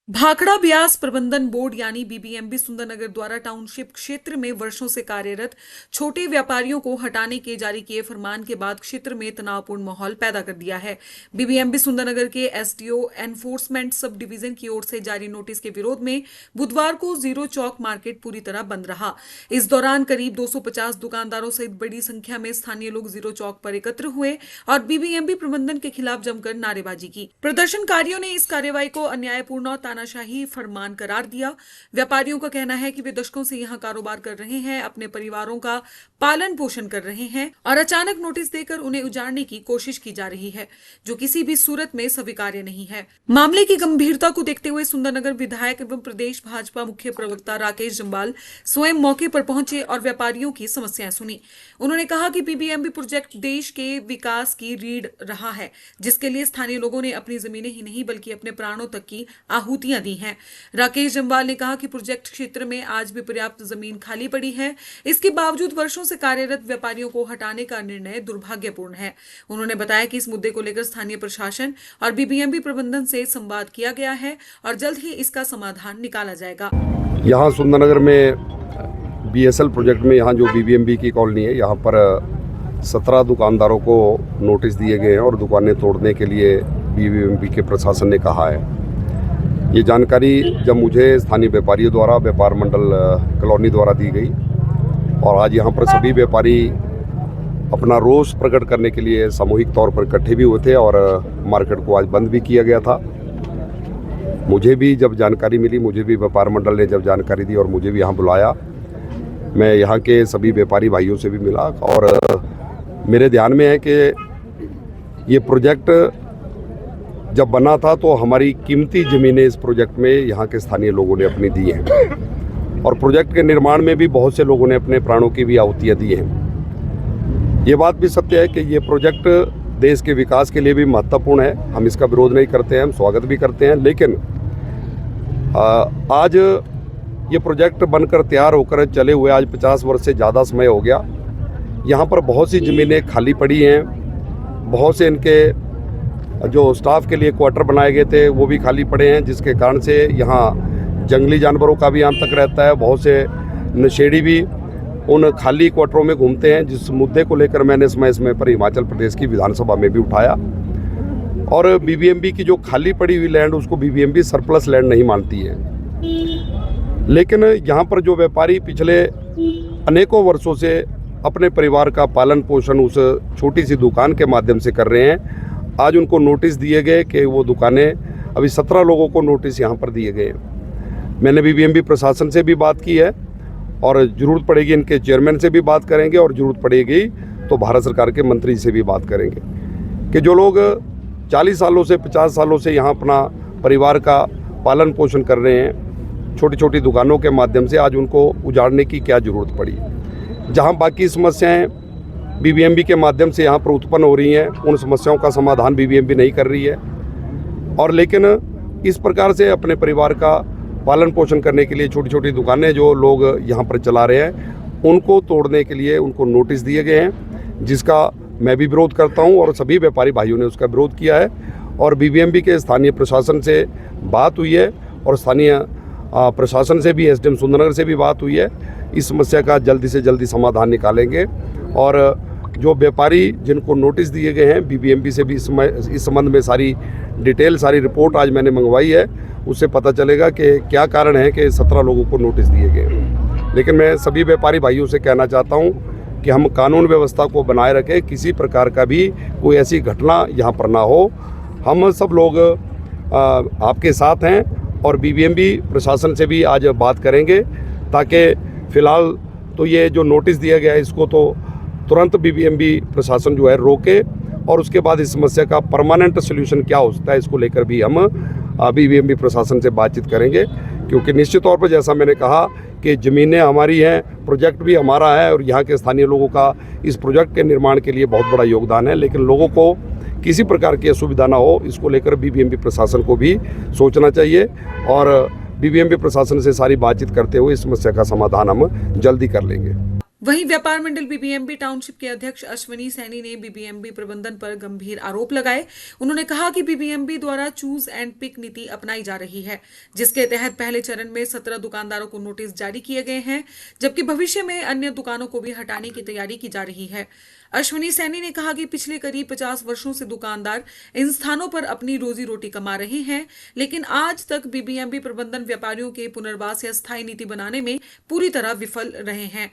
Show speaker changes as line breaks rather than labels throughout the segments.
भाखड़ा ब्यास प्रबंधन बोर्ड यानी बीबीएमबी सुंदरनगर द्वारा टाउनशिप क्षेत्र में वर्षों से कार्यरत छोटे व्यापारियों को हटाने के जारी किए फरमान के बाद क्षेत्र में तनावपूर्ण माहौल पैदा कर दिया है। बीबीएमबी सुंदरनगर के एसडीओ एनफोर्समेंट सब डिवीजन की ओर से जारी नोटिस के विरोध में बुधवार को जीरो चौक मार्केट पूरी तरह बंद रहा। इस दौरान करीब 250 दुकानदारों सहित बड़ी संख्या में स्थानीय लोग जीरो चौक पर एकत्र हुए और बीबीएमबी प्रबंधन के खिलाफ जमकर नारेबाजी की। प्रदर्शनकारियों ने इस कार्रवाई को अन्यायपूर्ण और तानाशाही फरमान करार दिया। व्यापारियों का कहना है कि वे दशकों से यहां कारोबार कर रहे हैं, अपने परिवारों का पालन पोषण कर रहे हैं और अचानक नोटिस देकर उन्हें उजाड़ने की कोशिश की जा रही है, जो किसी भी सूरत में स्वीकार्य नहीं है। मामले की गंभीरता को देखते हुए सुंदरनगर विधायक एवं प्रदेश भाजपा मुख्य प्रवक्ता राकेश जम्वाल स्वयं मौके पर पहुंचे और व्यापारियों की समस्याएं सुनी। उन्होंने कहा कि बीबीएमबी प्रोजेक्ट देश के विकास की रीढ़ रहा है, जिसके लिए स्थानीय लोगों ने अपनी जमीनें ही नहीं बल्कि अपने प्राणों तक की आहुतियां दी हैं। राकेश जम्वाल ने कहा कि प्रोजेक्ट क्षेत्र में आज भी पर्याप्त जमीन खाली पड़ी है, इसके बावजूद वर्षों से कार्यरत व्यापारियों को हटाने का निर्णय दुर्भाग्यपूर्ण है। उन्होंने बताया कि इस मुद्दे को लेकर स्थानीय प्रशासन और बीबीएमबी प्रबंधन से संवाद किया गया है और जल्द ही इसका समाधान निकाला जाएगा।
यहाँ सुंदरनगर में बीएसएल प्रोजेक्ट में यहाँ जो बीबीएमबी की कॉलोनी है, यहाँ पर 17 दुकानदारों को नोटिस दिए गए हैं और दुकानें तोड़ने के लिए बीबीएमबी के प्रशासन ने कहा है। ये जानकारी जब मुझे स्थानीय व्यापारियों द्वारा व्यापार मंडल कॉलोनी द्वारा दी गई और आज यहाँ पर सभी व्यापारी अपना रोष प्रकट करने के लिए सामूहिक तौर पर इकट्ठे भी हुए थे और मार्केट को आज बंद भी किया गया था। मुझे भी जब जानकारी मिली, मुझे भी व्यापार मंडल ने जब जानकारी दी और मुझे भी यहाँ बुलाया, मैं यहाँ के सभी व्यापारी भाइयों से भी मिला और मेरे ध्यान में है कि ये प्रोजेक्ट जब बना था तो हमारी कीमती ज़मीनें इस प्रोजेक्ट में यहाँ के स्थानीय लोगों ने अपनी दी हैं और प्रोजेक्ट के निर्माण में भी बहुत से लोगों ने अपने प्राणों की भी आहुतियाँ दी हैं। ये बात भी सत्य है कि ये प्रोजेक्ट देश के विकास के लिए भी महत्वपूर्ण है। हम इसका विरोध नहीं करते हैं, हम स्वागत भी करते हैं, लेकिन आज ये प्रोजेक्ट बनकर तैयार होकर चले हुए आज 50 वर्ष से ज़्यादा समय हो गया। यहाँ पर बहुत सी ज़मीनें खाली पड़ी हैं, बहुत से इनके जो स्टाफ के लिए क्वार्टर बनाए गए थे वो भी खाली पड़े हैं, जिसके कारण से यहाँ जंगली जानवरों का भी आतंक रहता है। बहुत से नशेड़ी भी उन खाली क्वार्टरों में घूमते हैं, जिस मुद्दे को लेकर मैंने समय पर हिमाचल प्रदेश की विधानसभा में भी उठाया। और बीबीएमबी की जो खाली पड़ी हुई लैंड, उसको बीबीएमबी सरप्लस लैंड नहीं मानती है, लेकिन यहाँ पर जो व्यापारी पिछले अनेकों वर्षों से अपने परिवार का पालन पोषण उस छोटी सी दुकान के माध्यम से कर रहे हैं, आज उनको नोटिस दिए गए कि वो दुकानें, अभी 17 लोगों को नोटिस यहाँ पर दिए गए। मैंने बीबीएमबी प्रशासन से भी बात की है और ज़रूरत पड़ेगी इनके चेयरमैन से भी बात करेंगे और ज़रूरत पड़ेगी तो भारत सरकार के मंत्री से भी बात करेंगे कि जो लोग 40 सालों से 50 सालों से यहाँ अपना परिवार का पालन पोषण कर रहे हैं छोटी छोटी दुकानों के माध्यम से, आज उनको उजाड़ने की क्या ज़रूरत पड़ी। जहाँ बाकी समस्याएँ बीबीएमबी के माध्यम से यहाँ पर उत्पन्न हो रही हैं, उन समस्याओं का समाधान बीबीएमबी नहीं कर रही है और लेकिन इस प्रकार से अपने परिवार का पालन पोषण करने के लिए छोटी छोटी दुकानें जो लोग यहाँ पर चला रहे हैं, उनको तोड़ने के लिए उनको नोटिस दिए गए हैं, जिसका मैं भी विरोध करता हूँ और सभी व्यापारी भाइयों ने उसका विरोध किया है। और बीबीएमबी के स्थानीय प्रशासन से बात हुई है और स्थानीय प्रशासन से भी, एसडीएम सुंदरनगर से भी बात हुई है। इस समस्या का जल्दी से जल्दी समाधान निकालेंगे और जो व्यापारी जिनको नोटिस दिए गए हैं, बीबीएमबी से भी इस संबंध में सारी डिटेल, सारी रिपोर्ट आज मैंने मंगवाई है, उससे पता चलेगा कि क्या कारण है कि 17 लोगों को नोटिस दिए गए। लेकिन मैं सभी व्यापारी भाइयों से कहना चाहता हूं कि हम कानून व्यवस्था को बनाए रखें, किसी प्रकार का भी कोई ऐसी घटना यहाँ पर ना हो। हम सब लोग आपके साथ हैं और बीबीएमबी प्रशासन से भी आज बात करेंगे, ताकि फ़िलहाल तो ये जो नोटिस दिया गया है इसको तो तुरंत बीबीएमबी प्रशासन जो है रोके और उसके बाद इस समस्या का परमानेंट सोल्यूशन क्या हो सकता है, इसको लेकर भी हम बीबीएमबी प्रशासन से बातचीत करेंगे। क्योंकि निश्चित तौर पर जैसा मैंने कहा कि ज़मीनें हमारी हैं, प्रोजेक्ट भी हमारा है और यहाँ के स्थानीय लोगों का इस प्रोजेक्ट के निर्माण के लिए बहुत बड़ा योगदान है, लेकिन लोगों को किसी प्रकार की असुविधा ना हो, इसको लेकर बीबीएमबी प्रशासन को भी सोचना चाहिए और बीबीएमबी प्रशासन से सारी बातचीत करते हुए इस समस्या का समाधान हम जल्दी कर लेंगे।
वहीं व्यापार मंडल बीबीएमबी टाउनशिप के अध्यक्ष अश्विनी सैनी ने बीबीएमबी प्रबंधन पर गंभीर आरोप लगाए। उन्होंने कहा कि बीबीएमबी द्वारा चूज एंड पिक नीति अपनाई जा रही है, जिसके तहत पहले चरण में 17 दुकानदारों को नोटिस जारी किए गए हैं, जबकि भविष्य में अन्य दुकानों को भी हटाने की तैयारी की जा रही है। अश्विनी सैनी ने कहा कि पिछले करीब 50 वर्षों से दुकानदार इन स्थानों पर अपनी रोजी रोटी कमा रहे हैं, लेकिन आज तक बीबीएमबी प्रबंधन व्यापारियों के पुनर्वास या स्थायी नीति बनाने में पूरी तरह विफल रहे हैं।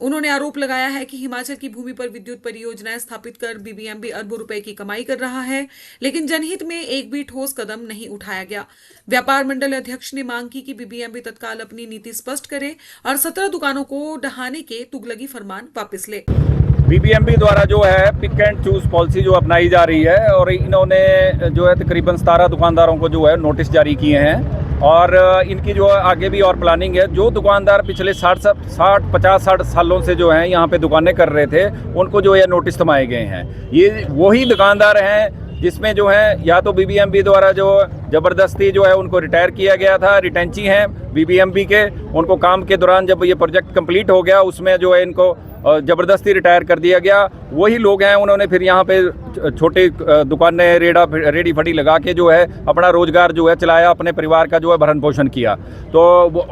उन्होंने आरोप लगाया है कि हिमाचल की भूमि पर विद्युत परियोजनाएं स्थापित कर बीबीएमबी अरबों रुपए की कमाई कर रहा है, लेकिन जनहित में एक भी ठोस कदम नहीं उठाया गया। व्यापार मंडल अध्यक्ष ने मांग की कि बीबीएमबी तत्काल अपनी नीति स्पष्ट करे और 17 दुकानों को ढहाने के तुगलकी फरमान वापस ले।
बीबीएमबी द्वारा जो है पिक एंड चूज पॉलिसी जो अपनाई जा रही है और इन्होंने जो है तकरीबन 17 दुकानदारों को जो है नोटिस जारी किए हैं और इनकी जो आगे भी और प्लानिंग है। जो दुकानदार पिछले 50-60 सालों से जो है यहाँ पे दुकानें कर रहे थे, उनको जो है नोटिस थमाए गए हैं। ये वही दुकानदार हैं जिसमें जो है या तो बीबीएमबी द्वारा जो ज़बरदस्ती जो है उनको रिटायर किया गया था, रिटेंची हैं बीबीएमबी के, उनको काम के दौरान जब ये प्रोजेक्ट कंप्लीट हो गया उसमें जो है इनको ज़बरदस्ती रिटायर कर दिया गया। वही लोग हैं, उन्होंने फिर यहाँ पे छोटी दुकानें रेडी फड़ी लगा के जो है अपना रोजगार जो है चलाया, अपने परिवार का जो है भरण पोषण किया। तो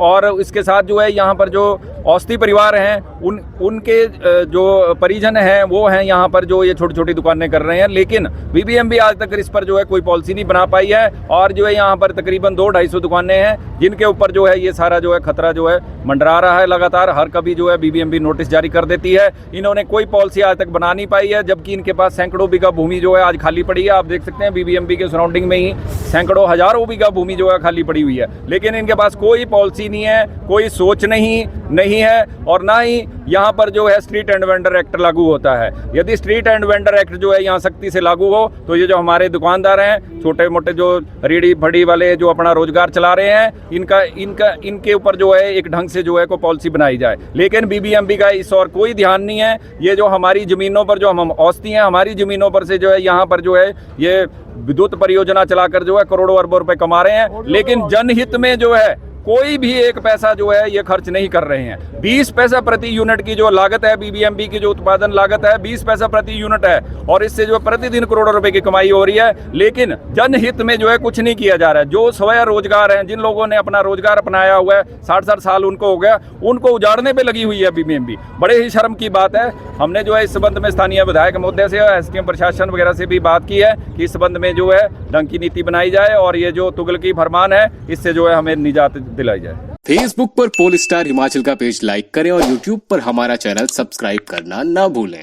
और इसके साथ जो है यहाँ पर जो औस्ती परिवार हैं उनके जो परिजन हैं वो हैं यहाँ पर जो ये छोटी छोटी दुकानें कर रहे हैं, लेकिन बीबीएमबी आज तक इस पर जो है कोई पॉलिसी नहीं बना पाई है और जो है यहाँ पर तकरीबन 200-250 दुकानें हैं जिनके ऊपर जो है ये सारा जो है खतरा जो है मंडरा रहा है। लगातार हर कभी जो है बीबीएमबी नोटिस जारी कर देती है। इन्होंने कोई पॉलिसी आज तक बना नहीं पाई है, जबकि इनके पास सैकड़ों बीघा भूमि जो है आज खाली पड़ी है। आप देख सकते हैं बीबीएमबी के सराउंडिंग में ही सैकड़ों हजारों बीघा भूमि जो है खाली पड़ी हुई है, लेकिन इनके पास कोई पॉलिसी नहीं है, कोई सोच नहीं है और ना ही यहाँ पर जो है स्ट्रीट एंड वेंडर एक्ट लागू होता है। यदि स्ट्रीट एंड वेंडर एक्ट जो है यहाँ सख्ती से लागू हो तो ये जो हमारे दुकानदार हैं, छोटे मोटे जो रेडी फड़ी वाले जो अपना रोजगार चला रहे हैं, इनके ऊपर जो है एक ढंग से जो है कोई पॉलिसी बनाई जाए। लेकिन बीबीएमबी का इस और कोई ध्यान नहीं है। ये जो हमारी ज़मीनों पर जो हम औस्ती हैं, हमारी ज़मीनों पर से जो है यहाँ पर जो है ये विद्युत परियोजना चलाकर जो है करोड़ों अरबों रुपए कमा रहे हैं, लेकिन जनहित में जो है कोई भी एक पैसा जो है ये खर्च नहीं कर रहे हैं। 20 पैसा प्रति यूनिट की जो लागत है बीबीएमबी की, जो उत्पादन लागत है 20 पैसा प्रति यूनिट है और इससे जो प्रतिदिन करोड़ों रुपए की कमाई हो रही है, लेकिन जनहित में जो है कुछ नहीं किया जा रहा है। जो स्वयं रोजगार हैं, जिन लोगों ने अपना रोजगार अपनाया हुआ है, 60 साल उनको हो गया, उनको उजाड़ने पे लगी हुई है बीबीएमबी। बड़े ही शर्म की बात है। हमने जो है इस संबंध में स्थानीय विधायक महोदय से, एसडीएम प्रशासन वगैरह से भी बात की है कि इस संबंध में जो है ढंग की नीति बनाई जाए और ये जो तुगलकी फरमान है इससे जो है हमें निजात दिलाई जाए।
फेसबुक पर पोल स्टार हिमाचल का पेज लाइक करें और यूट्यूब पर हमारा चैनल सब्सक्राइब करना ना भूलें।